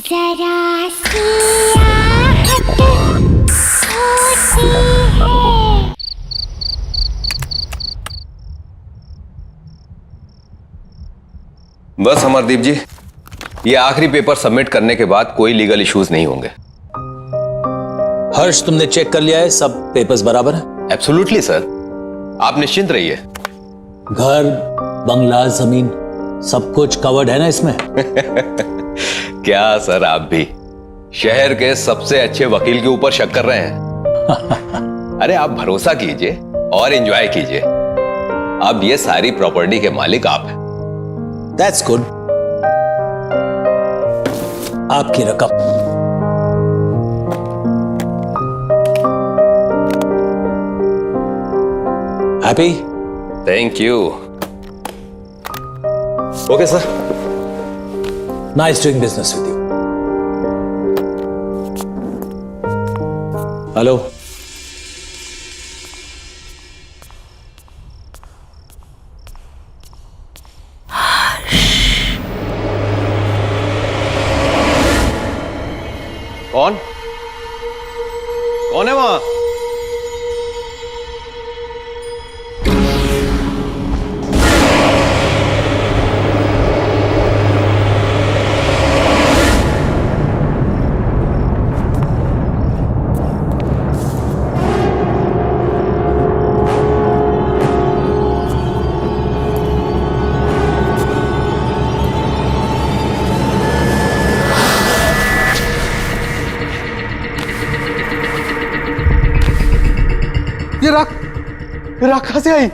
जरा सी आहट होती है। बस अमरदीप जी, ये आखिरी पेपर सबमिट करने के बाद कोई लीगल इश्यूज नहीं होंगे। हर्ष, तुमने चेक कर लिया है? सब पेपर्स बराबर है? एब्सोल्युटली सर, आप निश्चिंत रहिए। घर, बंगला, जमीन सब कुछ कवर्ड है ना इसमें? क्या सर, आप भी शहर के सबसे अच्छे वकील के ऊपर शक कर रहे हैं? अरे आप भरोसा कीजिए और एंजॉय कीजिए। अब ये सारी प्रॉपर्टी के मालिक आप हैं। That's good. आपकी रकम। Happy? Thank you. Okay sir. Nice doing business with you. Hello, कौन कौन है वहां? ये राख कहां से आई?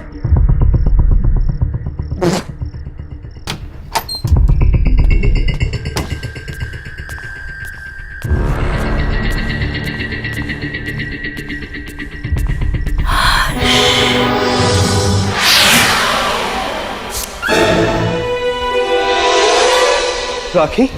राखी?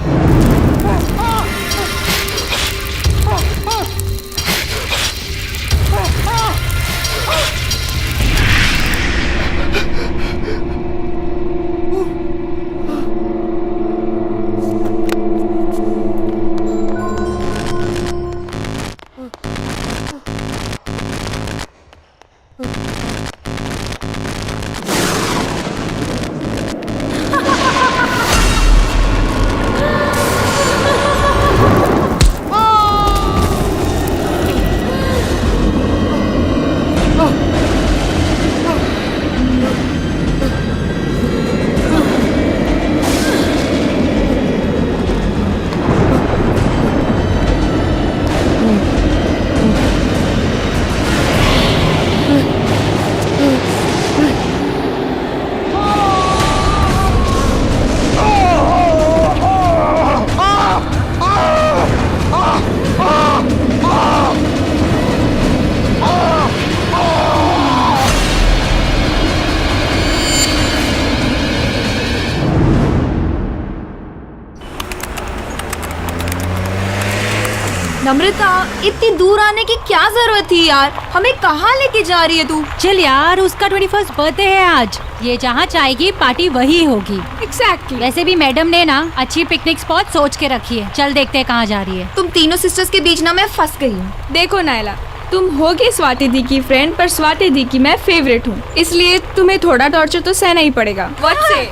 नम्रता, इतनी दूर आने की क्या जरूरत थी यार? हमें कहाँ लेके जा रही है तू? चल यार, उसका 21st बर्थडे है आज। ये जहाँ चाहेगी पार्टी वही होगी। एग्जैक्टली। वैसे भी मैडम ने ना अच्छी पिकनिक स्पॉट सोच के रखी है। चल देखते हैं कहाँ जा रही है। तुम तीनों सिस्टर्स के बीच ना मैं फंस गई हूँ। देखो नायला, तुम होगी स्वाति दी की फ्रेंड, पर स्वाति दी की मैं फेवरेट हूँ, इसलिए तुम्हें थोड़ा टॉर्चर तो सहना ही पड़ेगा। व्हाट से?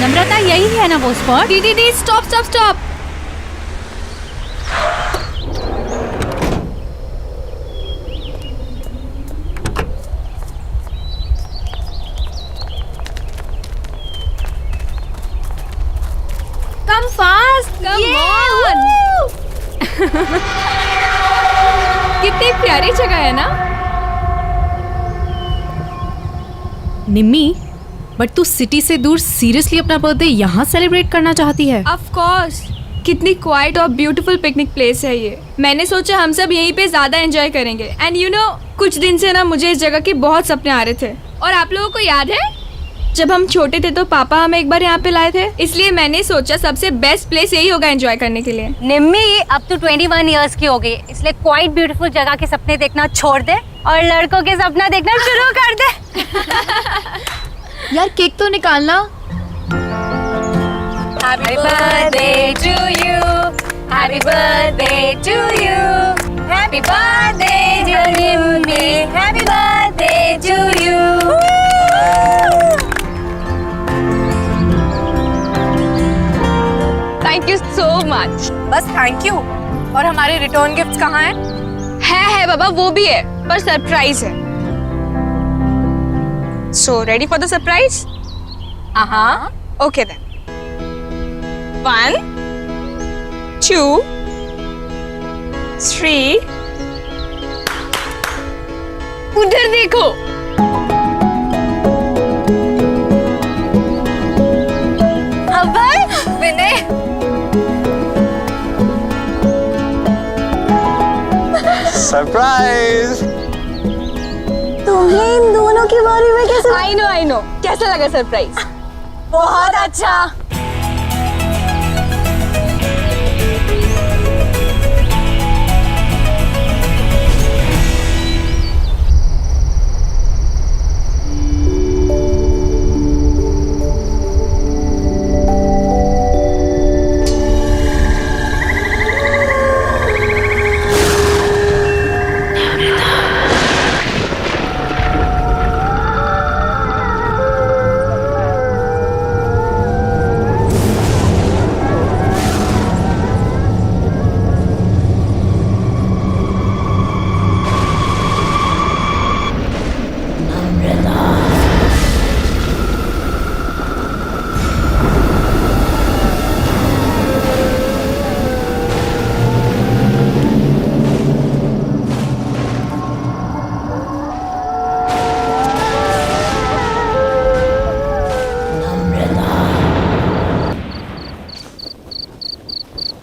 नम्रता, यही है ना वो स्पॉट? दीदी stop stop stop. Come fast! Come on! कितनी प्यारी जगह है ना? निम्मी, बट तू सिटी से दूर सीरियसली अपना बर्थडे यहाँ सेलिब्रेट करना चाहती है? Of course! कितनी क्वाइट और ब्यूटीफुल पिकनिक प्लेस है ये। मैंने सोचा हम सब यहीं पे ज्यादा एंजॉय करेंगे। एंड यू नो, कुछ दिन से ना मुझे इस जगह के बहुत सपने आ रहे थे। और आप लोगों को याद है जब हम छोटे थे तो पापा हमें एक बार यहाँ पे लाए थे, इसलिए मैंने सोचा सबसे बेस्ट प्लेस यही होगा एंजॉय करने के लिए। निम्मी, अब तो 21 इयर्स की हो गई, इसलिए क्वाइट ब्यूटीफुल जगह के सपने देखना छोड़ दे और लड़कों के सपना देखना शुरू कर दे। यार केक तो निकालना। Happy birthday to you. Happy birthday to you. Happy birthday dear Nimmi. Happy birthday to you. Thank you so much. बस थैंक यू। और हमारे रिटर्न गिफ्ट्स कहाँ हैं? है बाबा, वो भी है, पर सरप्राइज है। So ready for the surprise? हाँ। Okay then. 1 2 3। उधर देखो। अभय, विनय, सरप्राइज। तुम्हें इन दोनों के बारे में कैसे? I know. कैसा लगा सरप्राइज? बहुत अच्छा।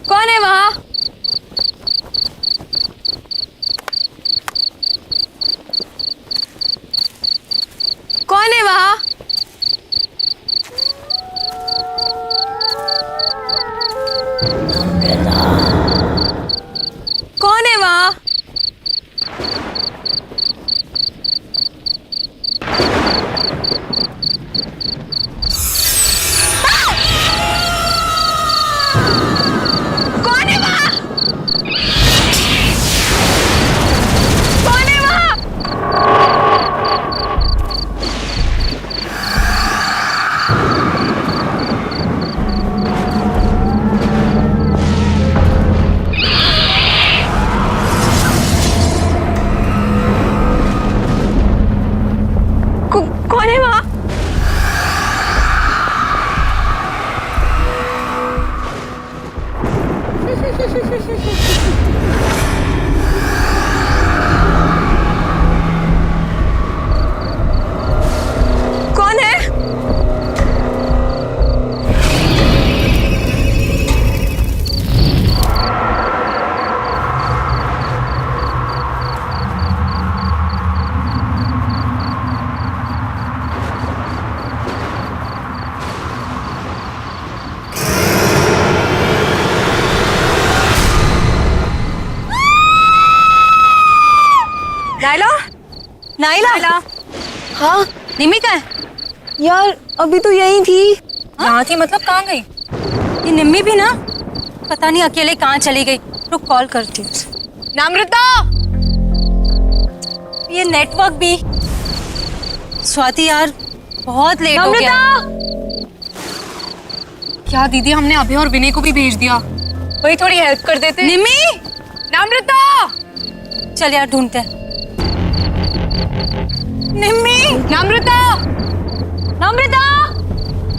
कौन है वहाँ? कौन है वहाँ? कौन है वहाँ? कौन है वहाँ? कौन है वहाँ? कौन है वहाँ? कौन है? Naila, Naila. हाँ, निम्मी कहाँ है? यार अभी तो यही थी। यहाँ थी मतलब कहाँ गई? ये निम्मी भी ना पता नहीं अकेले कहाँ चली गई। रुक कॉल करती हूँ। नम्रता, ये नेटवर्क भी। स्वाति यार बहुत लेट हो गया। क्या दीदी, हमने अभी और विनय को भी भेज दिया। वही थोड़ी हेल्प कर देते। निम्मी, नम्रता, चल यार ढूंढते हैं। निम्मी, नम्रता, नम्रता,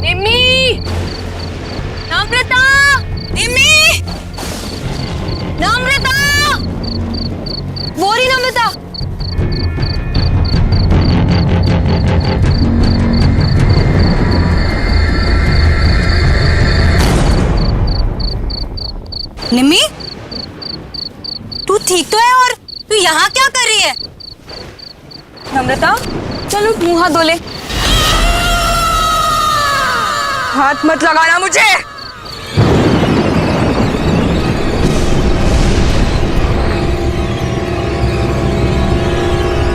निम्मी, नम्रता, निम्मी, नम्रता, वो रही नम्रता। निम्मी, तू ठीक तो है? और तू यहाँ क्या कर रही है? नम्रता, चलो मुंह हाथ धो ले। हाथ मत लगाना मुझे।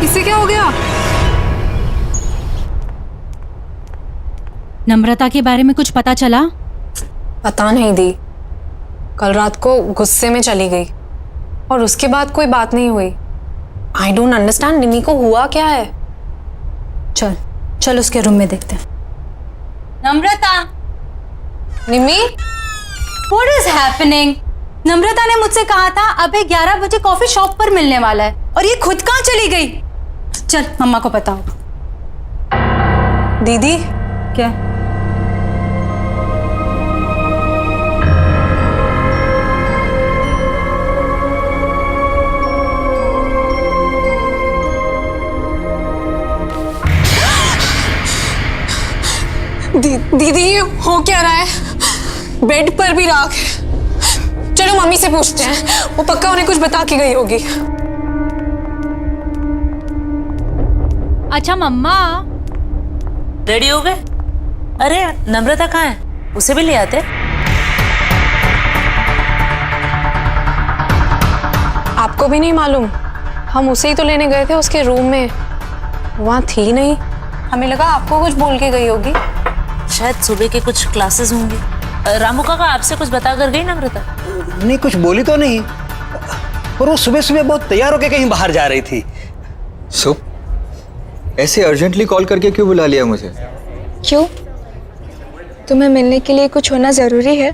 इसे क्या हो गया? नम्रता के बारे में कुछ पता चला? पता नहीं दी, कल रात को गुस्से में चली गई और उसके बाद कोई बात नहीं हुई। आई डोंट अंडरस्टैंड, निमी को हुआ क्या है? चल चल उसके रूम में देखते हैं। नम्रता, निमी, व्हाट इज हैपनिंग? नम्रता ने मुझसे कहा था अबे 11 बजे कॉफी शॉप पर मिलने वाला है, और ये खुद कहाँ चली गई? चल मम्मा को बताओ। दीदी क्या? दीदी ये हो क्या रहा है? बेड पर भी राख है। चलो मम्मी से पूछते हैं, वो पक्का उन्हें कुछ बता के गई होगी। अच्छा मम्मा, रेडी हो गए? अरे नम्रता कहाँ है? उसे भी ले आते। आपको भी नहीं मालूम? हम उसे ही तो लेने गए थे उसके रूम में, वहाँ थी नहीं। हमें लगा आपको कुछ बोल के गई होगी। शायद सुबह के कुछ क्लासेस होंगे। रामू काका आपसे कुछ बता कर गई नम्रता? नहीं, कुछ बोली तो नहीं, पर वो सुबह सुबह बहुत तैयार होकर कहीं बाहर जा रही थी। ऐसे अर्जेंटली कॉल करके क्यों बुला लिया मुझे? क्यों? तुम्हें मिलने के लिए कुछ होना ज़रूरी है?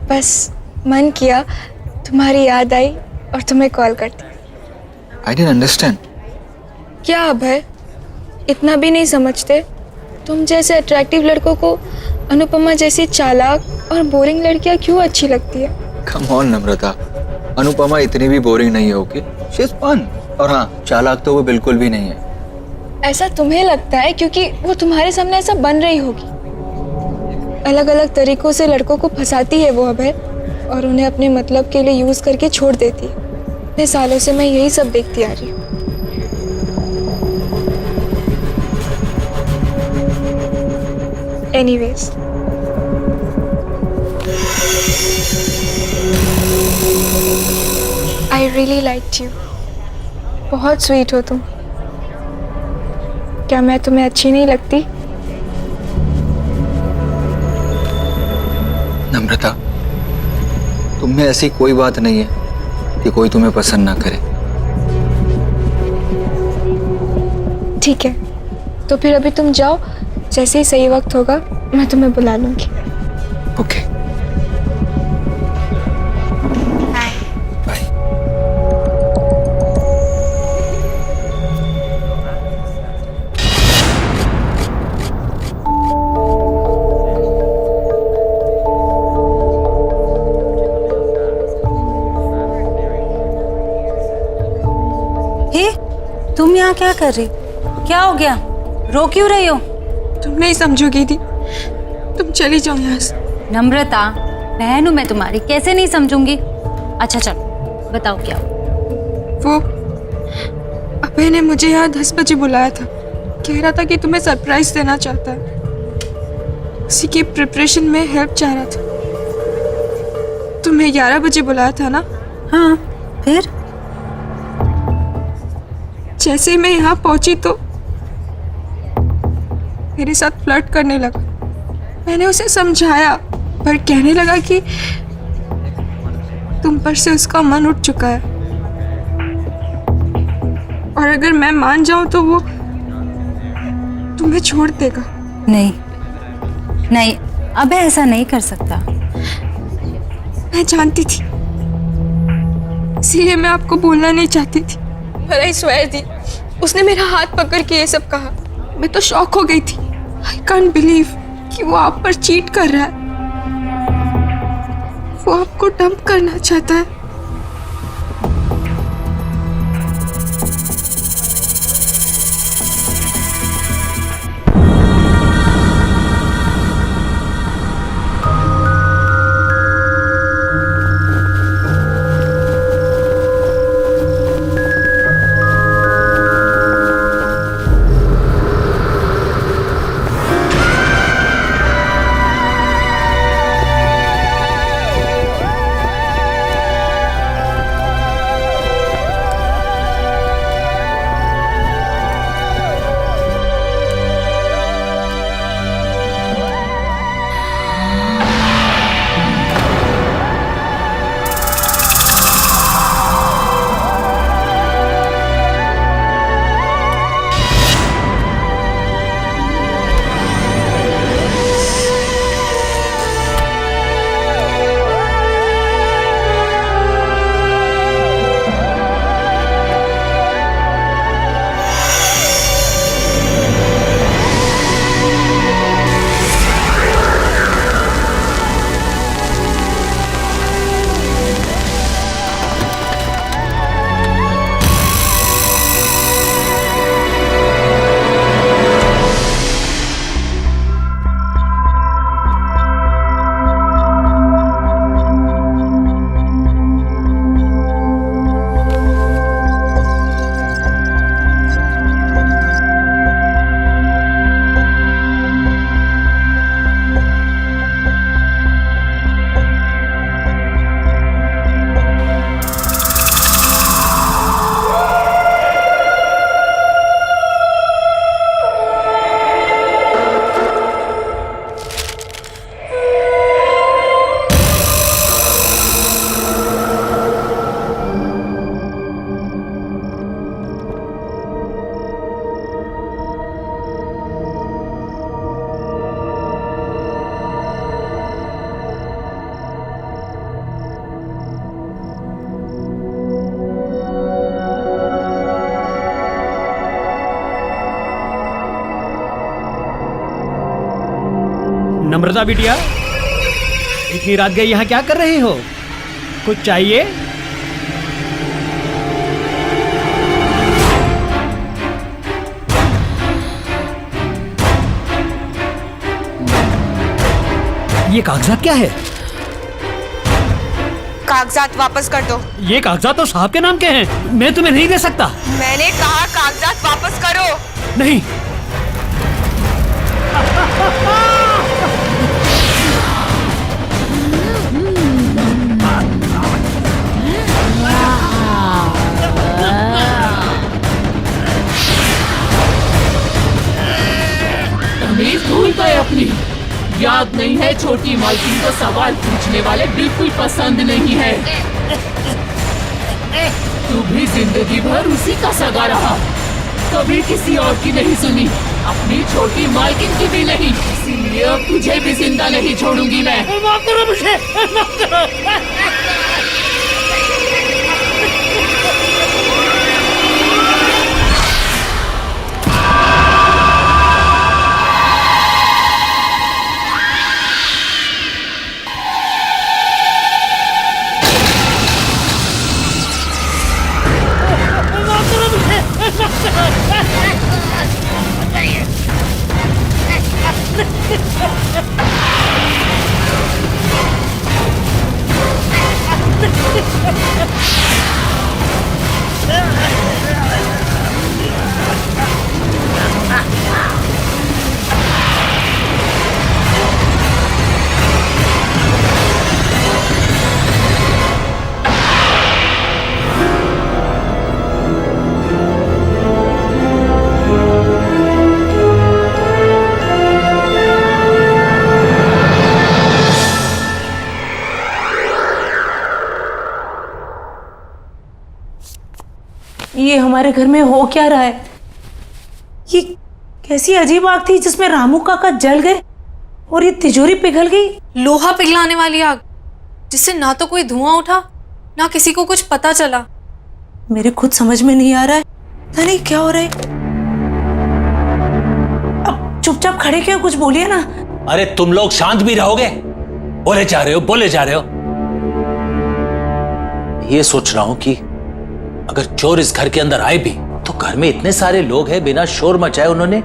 बस मन किया, तुम्हारी याद आई और तुम्हें कॉल करती। I didn't understand. क्या अब है, इतना भी नहीं समझते? तुम जैसे अट्रैक्टिव लड़कों को अनुपमा जैसी चालाक और बोरिंग लड़कियां क्यों अच्छी लगती है? कम ऑन नम्रता, अनुपमा इतनी भी बोरिंग नहीं है। Okay, she is fun. और हाँ, चालाक तो वो बिल्कुल भी नहीं है। ऐसा तुम्हें लगता है क्योंकि वो तुम्हारे सामने ऐसा बन रही होगी। अलग अलग तरीकों से लड़कों को फंसाती है वो अभय, और उन्हें अपने मतलब के लिए यूज करके छोड़ देती है। इतने सालों से मैं यही सब देखती आ रही हूँ। Anyways, I really liked you. बहुत स्वीट हो तुम। क्या मैं तुम्हें अच्छी नहीं लगती? नम्रता, तुम में ऐसी कोई बात नहीं है कि कोई तुम्हें पसंद ना करे। ठीक है, तो फिर अभी तुम जाओ, जैसे ही सही वक्त होगा मैं तुम्हें बुला लूंगी। Okay, bye. हे, तुम यहाँ क्या कर रही? क्या हो गया? रो क्यों रही हो? तुम नहीं समझोगी दी, तुम चली जाओ यहाँ से। नम्रता, बहन हूँ मैं तुम्हारी, कैसे नहीं समझूंगी? अच्छा चलो बताओ क्या हुआ? वो अभय ने मुझे यहाँ 10 बजे बुलाया था, कह रहा था कि तुम्हें सरप्राइज देना चाहता है। उसी की प्रिपरेशन में हेल्प चाह रहा था। तुम्हें 11 बजे बुलाया था ना? हाँ, फिर? जैसे ही मैं यहाँ पहुंची तो मेरे साथ फ्लर्ट करने लगा। मैंने उसे समझाया, पर कहने लगा कि तुम पर से उसका मन उठ चुका है, और अगर मैं मान जाऊं तो वो तुम्हें छोड़ देगा। नहीं नहीं, अब ऐसा नहीं कर सकता। मैं जानती थी, इसीलिए मैं आपको बोलना नहीं चाहती थी। पर आई स्वेयर दी, उसने मेरा हाथ पकड़ के ये सब कहा। मैं तो शॉक हो गई थी। आई कांट बिलीव कि वो आप पर चीट कर रहा है। वो आपको डंप करना चाहता है। नम्रता बिटिया, इतनी रात गई यहाँ क्या कर रही हो? कुछ चाहिए? ये कागजात क्या है? कागजात वापस कर दो। ये कागजात तो साहब के नाम के हैं, मैं तुम्हें नहीं दे सकता। मैंने कहा कागजात वापस करो। नहीं। तमीज भूल गए अपनी। याद नहीं है छोटी मालकिन को सवाल पूछने वाले बिल्कुल पसंद नहीं है। तू भी जिंदगी भर उसी का सगा रहा, कभी किसी और की नहीं सुनी, अपनी छोटी मालकिन की भी नहीं। इसीलिए अब तुझे भी जिंदा नहीं छोड़ूंगी मैं। माफ करो मुझे, माफ करो। ये हमारे घर में हो क्या रहा है? ये कैसी अजीब आग थी जिसमें रामू काका जल गए और ये तिजोरी पिघल गई। लोहा पिघलाने वाली आग, जिससे ना तो कोई धुआं उठा ना किसी को कुछ पता चला। मेरे खुद समझ में नहीं आ रहा है, पता नहीं क्या हो रहा है। अब चुपचाप खड़े क्यों, कुछ बोलिए ना। अरे तुम लोग शांत भी रहोगे? बोले जा रहे हो, बोले जा रहे हो। ये सोच रहा हूं कि अगर चोर इस घर के अंदर आए भी तो घर में इतने सारे लोग हैं, बिना शोर मचाए उन्होंने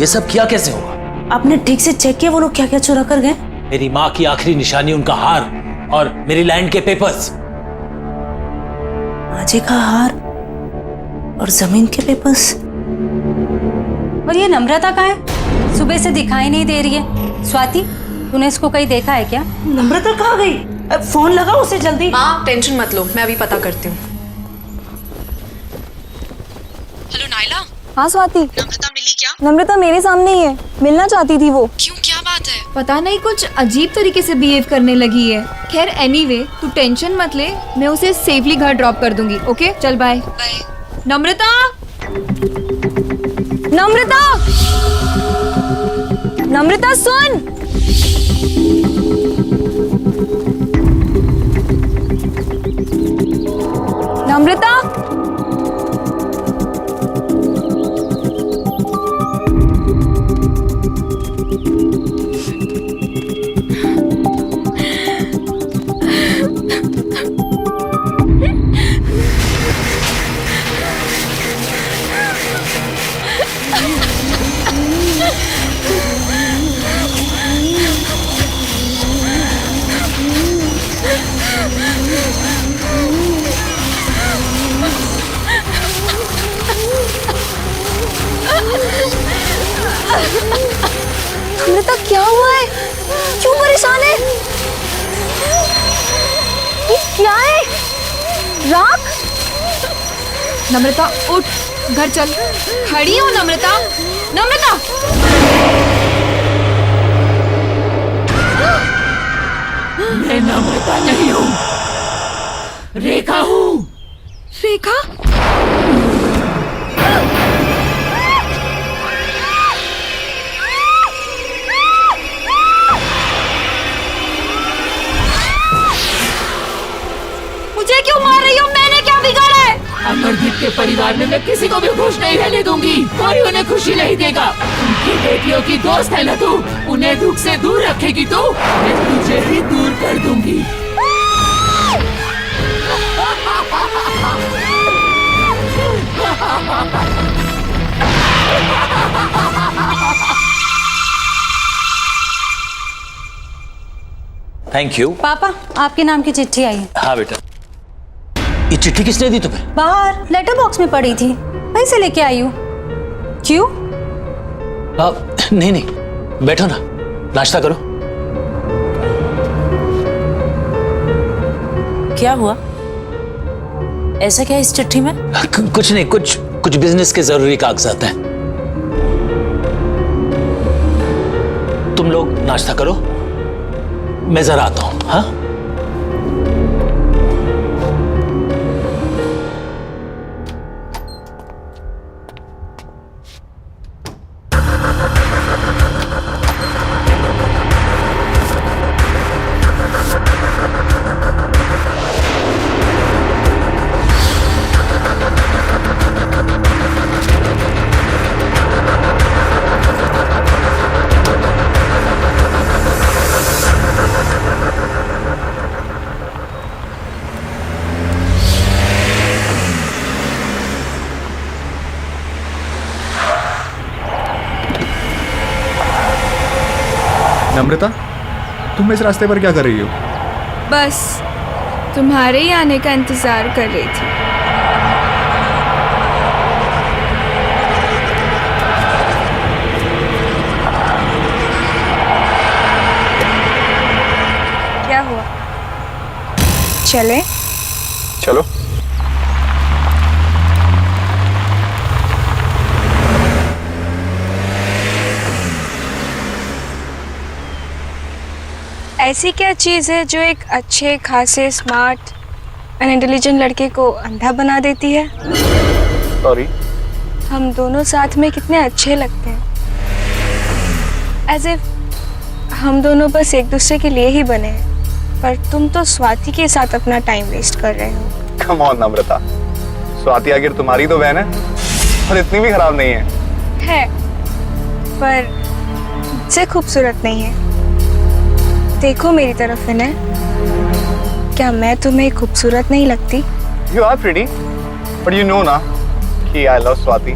ये सब किया कैसे होगा? आपने ठीक से चेक किया वो लोग क्या क्या चुरा कर गए? मेरी माँ की आखिरी निशानी, उनका हार और मेरी लैंड के पेपर्स। माँ का हार और जमीन के पेपर्स। और ये नम्रता कहाँ है? सुबह से दिखाई नहीं दे रही है। स्वाति, तूने इसको कहीं देखा है क्या? नम्रता कहाँ गई? फोन लगाओ उसे जल्दी। माँ टेंशन मत लो, मैं अभी पता करती हूँ। हेलो नायला। हाँ स्वाति। नम्रता मिली क्या? नम्रता मेरे सामने ही है, मिलना चाहती थी वो। क्यों, क्या बात है? पता नहीं कुछ अजीब तरीके से बिहेव करने लगी है। खैर एनीवे, तू टेंशन मत ले, मैं उसे सेफली घर ड्रॉप कर दूंगी। ओके चल बाय। बाय। नम्रता, नम्रता, नम्रता सुन। नम्रता, नम्रता क्या हुआ है? क्यों परेशान है? ये क्या है? राख? नम्रता उठ, घर चल। खड़ी हो नम्रता, नम्रता। मैं नम्रता नहीं हूँ, रेखा हूँ। रेखा? मुझे क्यों मार रही हो? मैंने क्या बिगाड़ा है? अमरदीप के परिवार में मैं किसी को भी खुश नहीं रहने दूंगी। कोई उन्हें खुशी नहीं देगा। उनकी बेटियों की दोस्त है ना तू, उन्हें दुख से दूर रखेगी तू, मैं तुझे भी दूर कर दूंगी। Thank you. पापा, आपके नाम की चिट्ठी आई है। हाँ बेटा। ये चिट्ठी किसने दी तुम्हें? बाहर लेटर बॉक्स में पड़ी थी, वहीं से लेके आई हूँ। क्यों? नहीं, बैठो ना, नाश्ता करो। क्या हुआ? ऐसा क्या इस चिट्ठी में? कुछ नहीं, कुछ बिजनेस के जरूरी कागजात हैं। तुम लोग नाश्ता करो, मैं जरा आता हूं। हाँ, नम्रता, तुम इस रास्ते पर क्या कर रही हो? बस तुम्हारे ही आने का इंतजार कर रही थी। क्या हुआ? चले? चलो। ऐसी क्या चीज़ है जो एक अच्छे खासे स्मार्ट एंड इंटेलिजेंट लड़के को अंधा बना देती है? सॉरी। हम दोनों साथ में कितने अच्छे लगते हैं, एज इफ हम दोनों बस एक दूसरे के लिए ही बने हैं, पर तुम तो स्वाति के साथ अपना टाइम वेस्ट कर रहे हो। कम ऑन नम्रता, स्वाति आखिर तुम्हारी तो बहन है और इतनी भी खराब नहीं है। पर मुझसे खूबसूरत नहीं है। देखो मेरी तरफ विनय, क्या मैं तुम्हें खूबसूरत नहीं लगती? You are pretty, but you know ना कि I love स्वाति,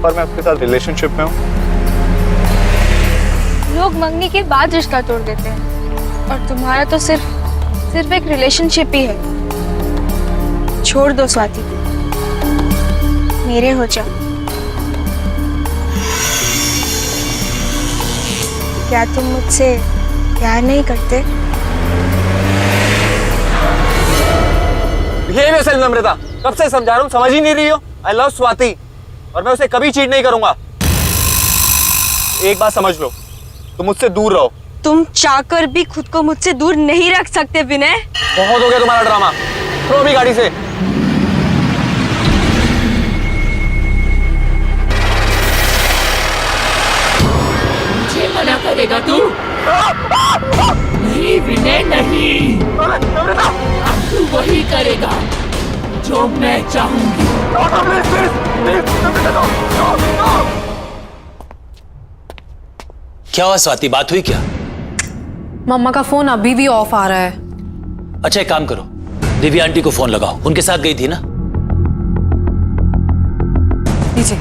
पर मैं उसके साथ रिलेशनशिप में हूँ। लोग मंगनी के बाद रिश्ता तोड़ देते हैं और तुम्हारा तो सिर्फ एक रिलेशनशिप ही है। छोड़ दो स्वाति, मेरे हो जाओ। क्या तुम मुझसे प्यार नहीं करते? ये वैसे नम्रता, कब से समझा रहा हूँ, समझ ही नहीं रही हो। आई लव स्वाति और मैं उसे कभी चीट नहीं करूंगा। एक बात समझ लो, तुम मुझसे दूर रहो। तुम चाहकर भी खुद को मुझसे दूर नहीं रख सकते विनय। बहुत हो गया तुम्हारा ड्रामा, थ्रो भी गाड़ी से। मुझे मना करेगा तू? नहीं विनय, नहीं। अब तू वही करेगा जो मैं चाहूंगी। क्या हुआ स्वाति, बात हुई क्या? मम्मा का फोन अभी भी ऑफ आ रहा है। अच्छा एक काम करो, दिव्या आंटी को फोन लगाओ, उनके साथ गई थी ना? लीजिए।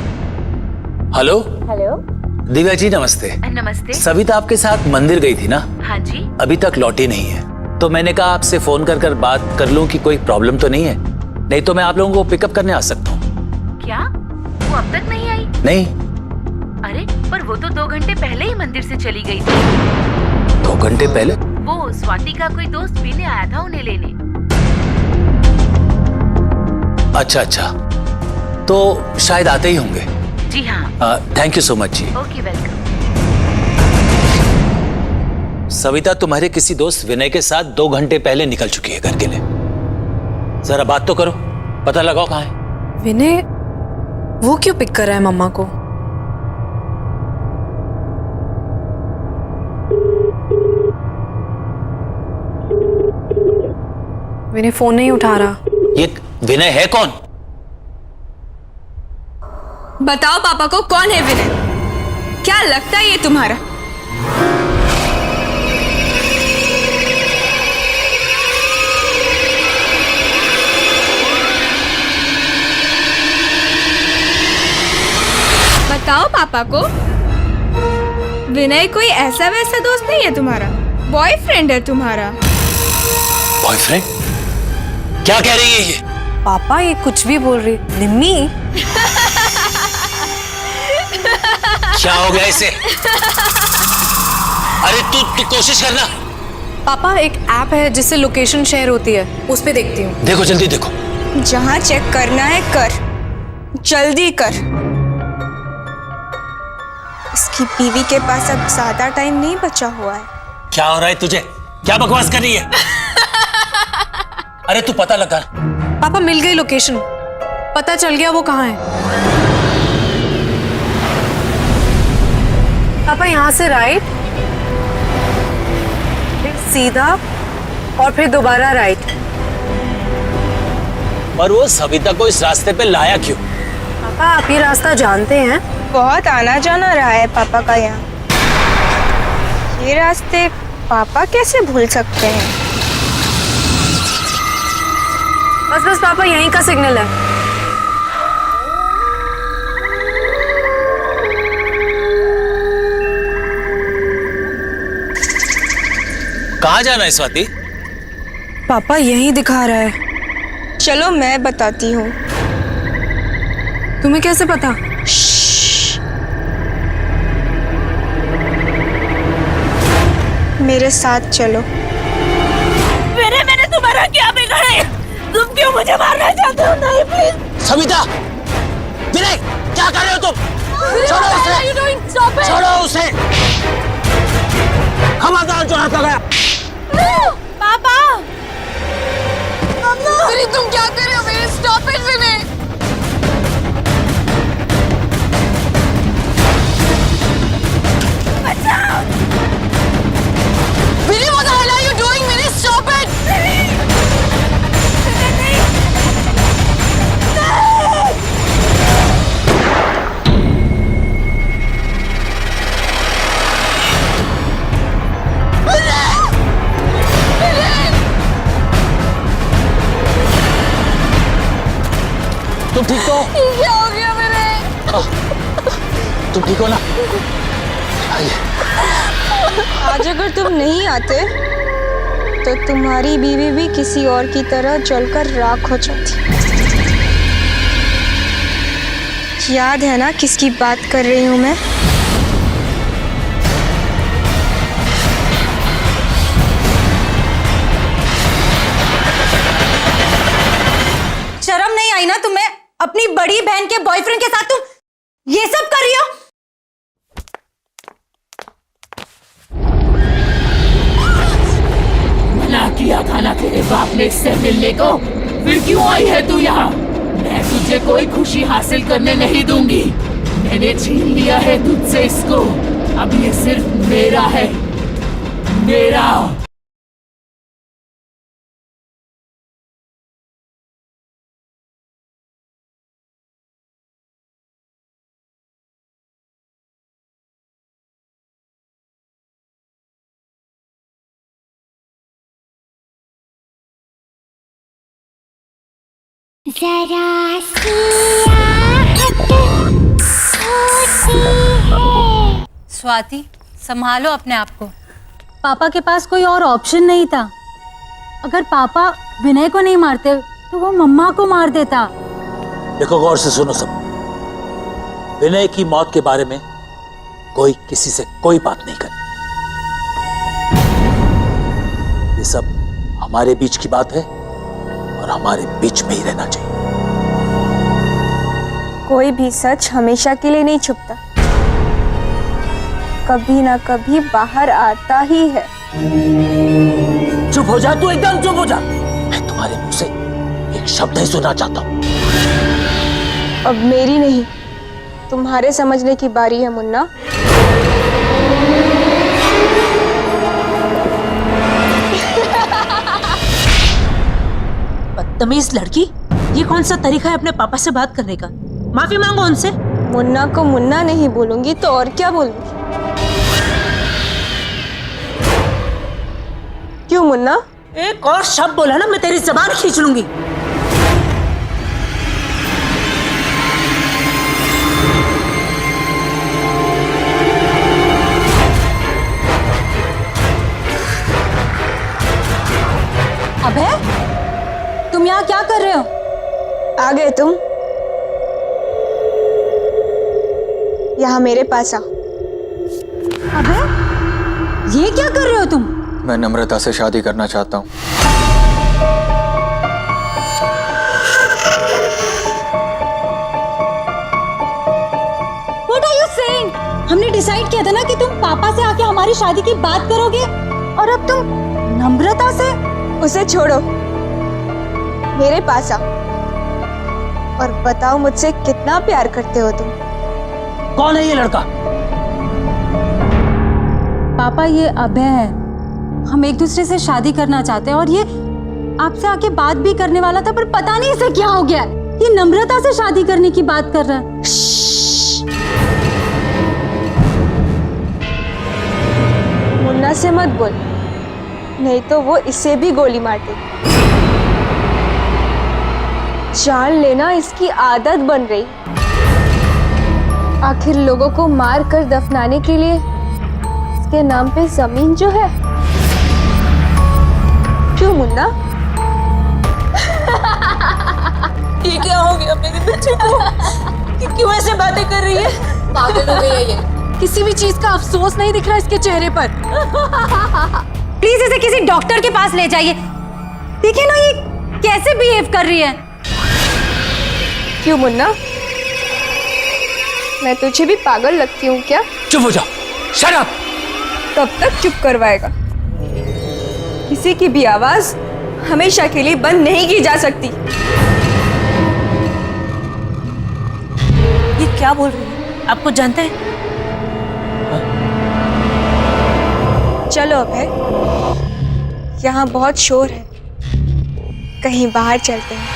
हेलो। हेलो। दिव्या जी नमस्ते। नमस्ते। सविता आपके साथ मंदिर गई थी ना? हाँ जी। अभी तक लौटी नहीं है, तो मैंने कहा आपसे फोन कर बात कर लूं कि कोई प्रॉब्लम तो नहीं है, नहीं तो मैं आप लोगों को पिकअप करने आ सकता हूँ। क्या वो अब तक नहीं आई? नहीं। अरे पर वो तो 2 घंटे पहले ही मंदिर से चली गई थी। 2 घंटे पहले? वो स्वाति का कोई दोस्त पीने आया था उन्हें लेने। अच्छा, तो शायद आते ही होंगे। जी हाँ। थैंक यू सो मच जी। Okay, welcome. सविता तुम्हारे किसी दोस्त विनय के साथ 2 घंटे पहले निकल चुकी है घर के लिए। जरा बात तो करो, पता लगाओ कहाँ है। विनय वो क्यों पिक कर रहा है मम्मा को? विनय फोन नहीं उठा रहा। ये विनय है कौन? बताओ पापा को कौन है विनय? क्या लगता है ये तुम्हारा? बताओ पापा को। विनय कोई ऐसा वैसा दोस्त नहीं है तुम्हारा, बॉयफ्रेंड है तुम्हारा। बॉयफ्रेंड? क्या कह रही है ये? पापा ये कुछ भी बोल रही। निम्मी क्या हो गया इसे? अरे तू कोशिश करना। पापा एक ऐप है जिससे लोकेशन शेयर होती है, उस पे देखती हूँ। देखो जल्दी देखो। जहाँ चेक करना है कर, जल्दी कर। इसकी बीवी के पास अब ज्यादा टाइम नहीं बचा हुआ है। क्या हो रहा है तुझे? क्या बकवास कर रही है? अरे तू पता लगा। पापा मिल गई लोकेशन, पता चल गया वो कहाँ है। पापा यहाँ से राइट, फिर सीधा और फिर दोबारा राइट। पर वो सविता को इस रास्ते पे लाया क्यों? पापा आप ये रास्ता जानते हैं? बहुत आना जाना रहा है पापा का यहाँ। ये रास्ते पापा कैसे भूल सकते हैं? बस बस पापा यहीं का सिग्नल है। कहाँ जाना है स्वाति? पापा यहीं दिखा रहा है। चलो मैं बताती हूँ। तुम्हें कैसे पता? मेरे साथ चलो। मैंने तुम्हारा क्या बिगाड़ा? तुम क्यों मुझे मारना चाहते हो? नहीं प्लीज। सविता, विनय, क्या कर रहे हो तुम? छोड़ो उसे, छोड़ो उसे। खबरदार जो हाथ लगाया। पापा, अरे तुम क्या कर रहे हो? मेरे स्टॉप इट विनय। बचाओ। विनय, what the hell are you doing? Vinay, stop it! तुम ठीक हो? क्या हो गया विनय? तुम ठीक हो ना? आइए। आज अगर तुम नहीं आते तो तुम्हारी बीवी भी किसी और की तरह जलकर राख हो जाती। याद है ना किसकी बात कर रही हूँ मैं? शर्म नहीं आई ना तुम्हें? अपनी बड़ी बहन के बॉयफ्रेंड के साथ तुम ये सब कर रही हो? मना किया था ना तेरे बाप ने इससे मिलने को, फिर क्यों आई है तू यहाँ? मैं तुझे कोई खुशी हासिल करने नहीं दूंगी। मैंने छीन लिया है तुझसे इसको, अब ये सिर्फ मेरा है, मेरा। जरा स्वाति, संभालो अपने आप को। पापा के पास कोई और ऑप्शन नहीं था। अगर पापा विनय को नहीं मारते तो वो मम्मा को मार देता। देखो गौर से सुनो सब। विनय की मौत के बारे में कोई किसी से कोई बात नहीं करे। ये सब हमारे बीच की बात है और हमारे बीच में ही रहना चाहिए। कोई भी सच हमेशा के लिए नहीं छुपता, कभी ना कभी बाहर आता ही है। चुप हो जा तू, एकदम चुप हो जा। मैं तुम्हारे मुंह से एक शब्द नहीं सुनना चाहता हूं। अब मेरी नहीं, तुम्हारे समझने की बारी है मुन्ना। बदतमीज लड़की, ये कौन सा तरीका है अपने पापा से बात करने का? माफी मांगो उनसे। मुन्ना को मुन्ना नहीं बोलूंगी तो और क्या बोलूंगी? क्यों मुन्ना? एक और शब्द बोला ना मैं तेरी जबान खींच लूंगी। अभय, तुम यहाँ क्या कर रहे हो? आ गए तुम? यहाँ मेरे पास आओ। अभय, ये क्या कर रहे हो तुम? मैं नम्रता से शादी करना चाहता हूँ। What are you saying? हमने डिसाइड किया था ना कि तुम पापा से आके हमारी शादी की बात करोगे, और अब तुम नम्रता से? उसे छोड़ो, मेरे पास आओ और बताओ मुझसे कितना प्यार करते हो तुम। कौन है ये लड़का? पापा, ये अभय है। हम एक दूसरे से शादी करना चाहते हैं और ये आपसे आके बात भी करने वाला था, पर पता नहीं इसे क्या हो गया। ये नम्रता से शादी करने की बात कर रहा है। मुन्ना से मत बोल, नहीं तो वो इसे भी गोली मार दे। जान लेना, इसकी आदत बन रही। आखिर लोगों को मार कर दफनाने के लिए इसके नाम पे जमीन जो है। क्यों मुन्ना? ये क्या हो गया मेरे बच्चे को? क्यों ऐसे बातें कर रही है? पागल हो गई है ये। किसी भी चीज का अफसोस नहीं दिख रहा इसके चेहरे पर। प्लीज इसे किसी डॉक्टर के पास ले जाइए। देखिए ना ये कैसे बिहेव कर रही है। क्यों मुन्ना, मैं तुझे भी पागल लगती हूँ क्या? चुप हो जाओ, शट अप। कब तक चुप करवाएगा? किसी की भी आवाज हमेशा के लिए बंद नहीं की जा सकती। ये क्या बोल रही है? आपको जानते हैं? चलो अभय, यहाँ बहुत शोर है, कहीं बाहर चलते हैं।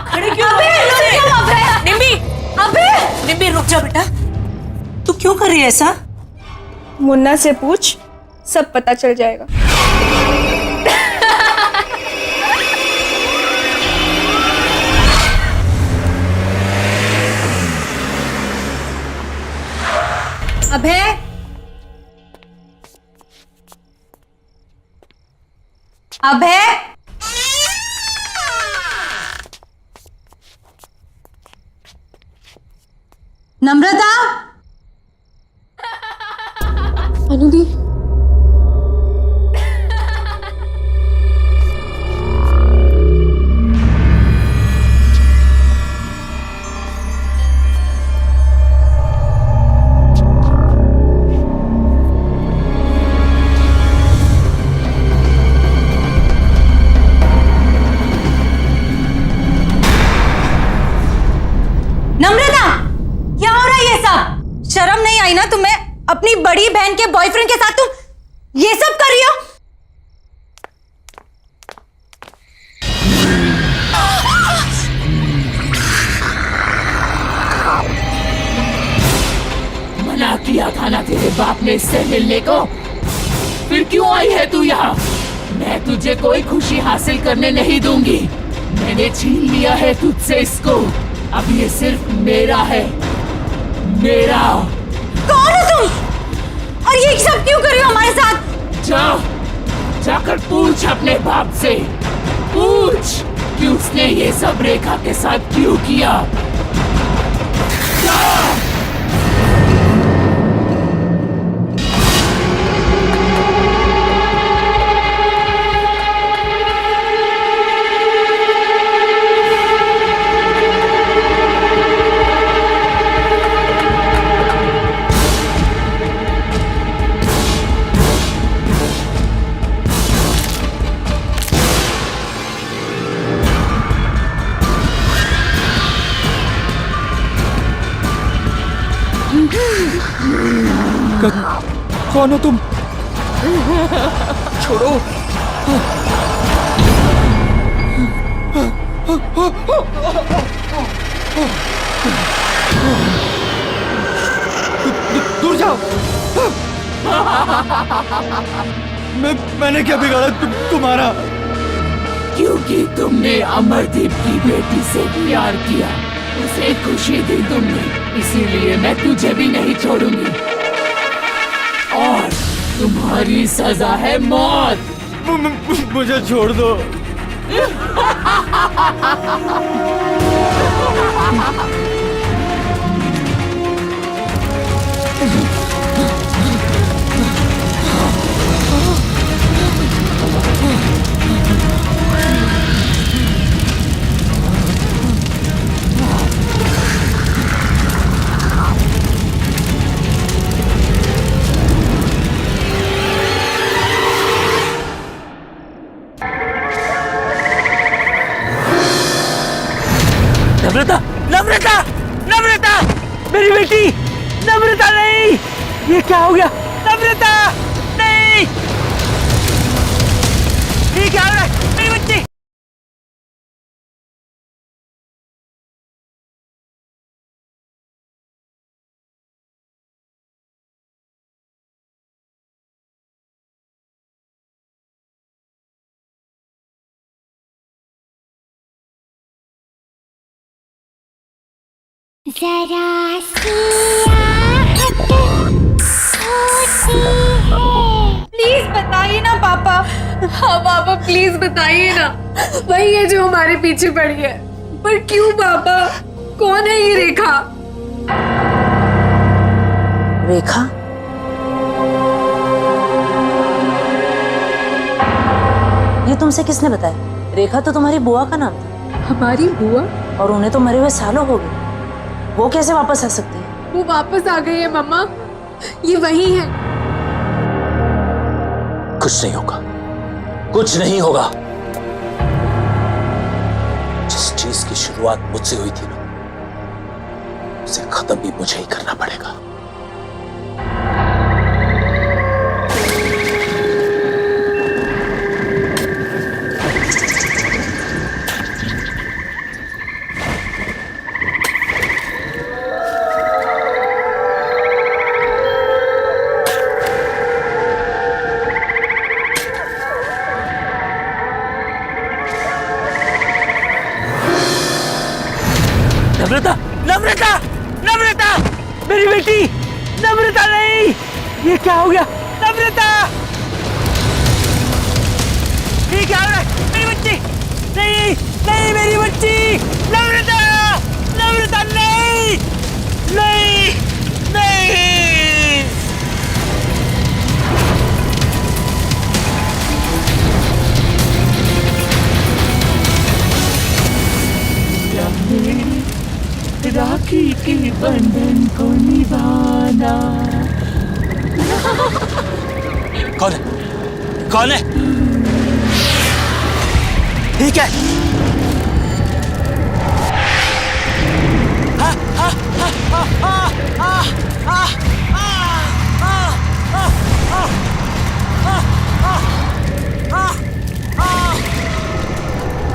खड़े क्यों? निम्बी रुक जा बेटा। तू क्यों कर रही है ऐसा? मुन्ना से पूछ, सब पता चल जाएगा। अभय, अभय, नम्रता, अनुदी, नम्रता, क्या हो रहा है ये सब? शर्म नहीं आई ना तुम्हें? अपनी बड़ी बहन के बॉयफ्रेंड के साथ तुम ये सब कर रही हो? मना किया था ना तेरे बाप ने इससे मिलने को, फिर क्यों आई है तू यहाँ? मैं तुझे कोई खुशी हासिल करने नहीं दूंगी। मैंने छीन लिया है तुझसे इसको, अब ये सिर्फ मेरा है, मेरा। कौन हो तुम? और ये सब क्यों कर रही हो हमारे साथ? जाकर पूछ अपने बाप से, पूछ कि उसने ये सब रेखा के साथ क्यों किया। जा। कौन हो तुम? छोड़ो। दूर जाओ। मैंने क्या बिगाड़ा तुम्हारा? क्योंकि तुमने अमरदीप की बेटी से प्यार किया, उसे खुशी दी तुमने, इसीलिए मैं तुझे भी नहीं छोड़ूंगी। और तुम्हारी सजा है मौत। मुझे छोड़ दो। नम्रता, नम्रता, नम्रता, मेरी बेटी, नम्रता नहीं, ये क्या हो गया? नम्रता, नहीं, ये क्या हो रहा है? मेरी बच्ची। जरा प्लीज बताइए ना पापा। हाँ पापा प्लीज बताइए ना, वही है जो हमारे पीछे पड़ी है। पर क्यों पापा? कौन है ये रेखा? रेखा? ये तुमसे किसने बताया? रेखा तो तुम्हारी बुआ का नाम था। हमारी बुआ? और उन्हें तो मरे हुए सालों हो गए, वो कैसे वापस आ सकती है? वो वापस आ गई है मम्मा, ये वही है। कुछ नहीं होगा, कुछ नहीं होगा। जिस चीज की शुरुआत मुझसे हुई थी ना, उसे खत्म भी मुझे ही करना पड़ेगा। नम्रता, नम्रता, नम्रता, मेरी बेटी, नम्रता नहीं, ये क्या हो गया? नम्रता, ये क्या हो रहा है? मेरी बच्ची, नहीं, नहीं, मेरी बच्ची, नम्रता, नम्रता नहीं, नहीं, नहीं। राखी के बंधन को निभाना। कौन है? कौन है? ठीक है। हाँ, हाँ, हाँ, हाँ, हाँ, हाँ, हाँ,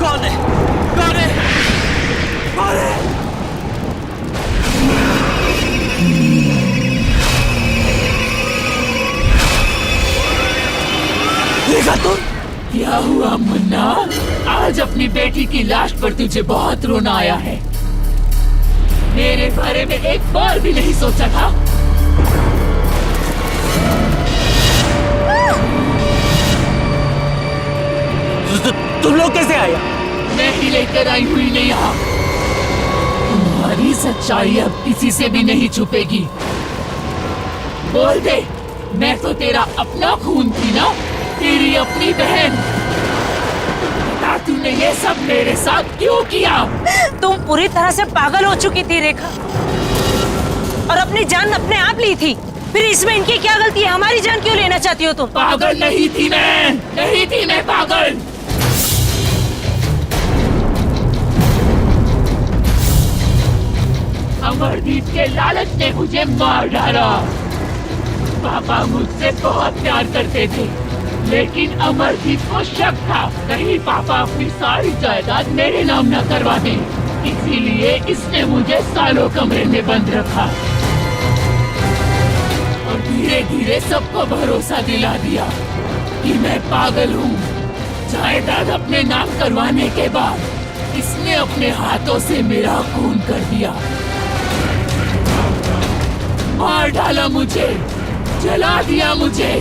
कौन है? कौन है? कौन है? क्या हुआ मुन्ना? आज अपनी बेटी की लाश पर तुझे बहुत रोना आया है। मेरे बारे में एक बार भी नहीं सोचा था? तुम लोग कैसे आए? मैं ही लेकर आई हुई नहीं यहाँ। तुम्हारी सच्चाई अब किसी से भी नहीं छुपेगी। बोल दे, मैं तो तेरा अपना खून थी ना, तेरी अपनी बहन। बता तूने ये सब मेरे साथ क्यों किया? तुम पूरी तरह से पागल हो चुकी थी रेखा, और अपनी जान अपने आप ली थी। फिर इसमें इनकी क्या गलती है? हमारी जान क्यों लेना चाहती हो तुम? पागल नहीं थी मैं, नहीं थी मैं पागल। अमरदीप के लालच ने मुझे मार डाला। पापा मुझसे बहुत प्यार करते थे, लेकिन अमरजीत को शक था कहीं पापा अपनी सारी जायदाद मेरे नाम न करवा दें, इसीलिए इसने मुझे सालों कमरे में बंद रखा और धीरे धीरे सबको भरोसा दिला दिया कि मैं पागल हूँ। जायदाद अपने नाम करवाने के बाद इसने अपने हाथों से मेरा खून कर दिया, मार डाला मुझे, जला दिया मुझे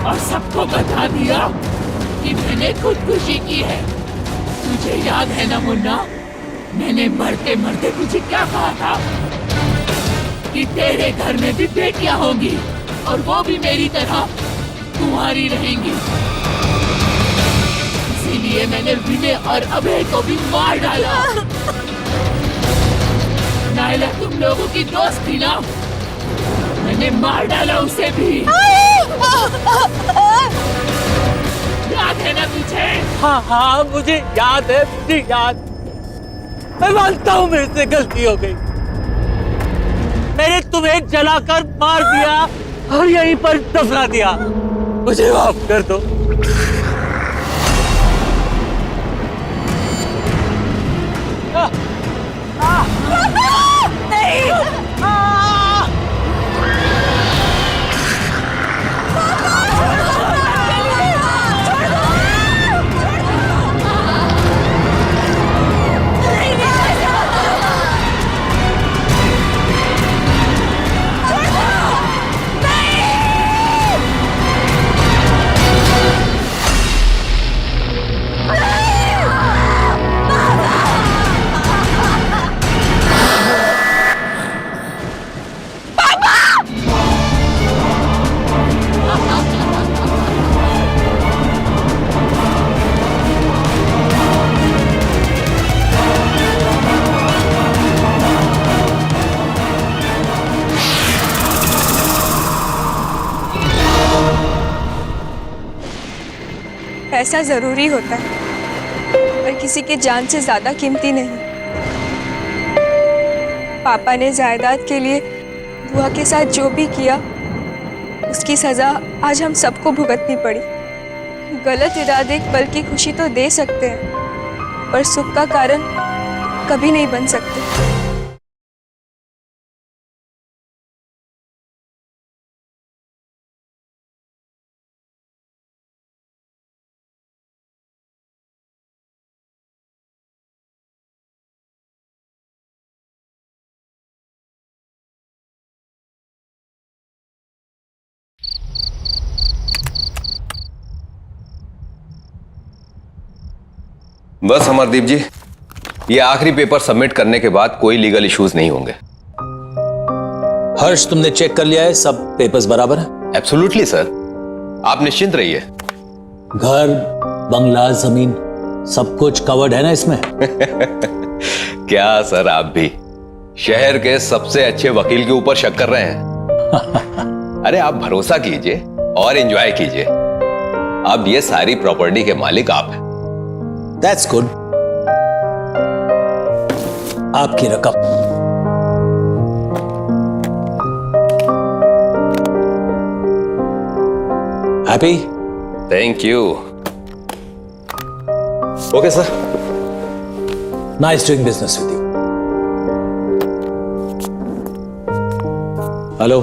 और सबको बता दिया कि मैंने खुदकुशी की है। तुझे याद है ना मुन्ना, मैंने मरते मरते तुझे क्या कहा था कि तेरे घर में भी बेटियां होंगी और वो भी मेरी तरह तुम्हारी रहेंगी। इसीलिए मैंने विनय और अभय को भी मार डाला। नायला तुम लोगों की दोस्त थी ना, मैंने मार डाला उसे भी। याद है ना तुझे? हाँ हाँ मुझे याद है, मुझे याद। मैं मानता हूँ मेरे से गलती हो गई, मैंने तुम्हें जलाकर मार दिया और यहीं पर दफना दिया। मुझे माफ कर दो। पैसा ज़रूरी होता है पर किसी की जान से ज़्यादा कीमती नहीं। पापा ने जायदाद के लिए बुआ के साथ जो भी किया उसकी सज़ा आज हम सबको भुगतनी पड़ी। गलत इरादे एक पल की खुशी तो दे सकते हैं पर सुख का कारण कभी नहीं बन सकते। बस अमरदीप जी, ये आखिरी पेपर सबमिट करने के बाद कोई लीगल इश्यूज नहीं होंगे। हर्ष तुमने चेक कर लिया है, सब पेपर्स बराबर है? एब्सोल्युटली सर, आप निश्चिंत रहिए। घर, बंगला, जमीन सब कुछ कवर्ड है ना इसमें? क्या सर, आप भी शहर के सबसे अच्छे वकील के ऊपर शक कर रहे हैं। अरे आप भरोसा कीजिए और एंजॉय कीजिए। अब ये सारी प्रॉपर्टी के मालिक आप हैं। That's good. आपकी रकम। Happy? Thank you. Okay, sir. Nice doing business with you. Hello.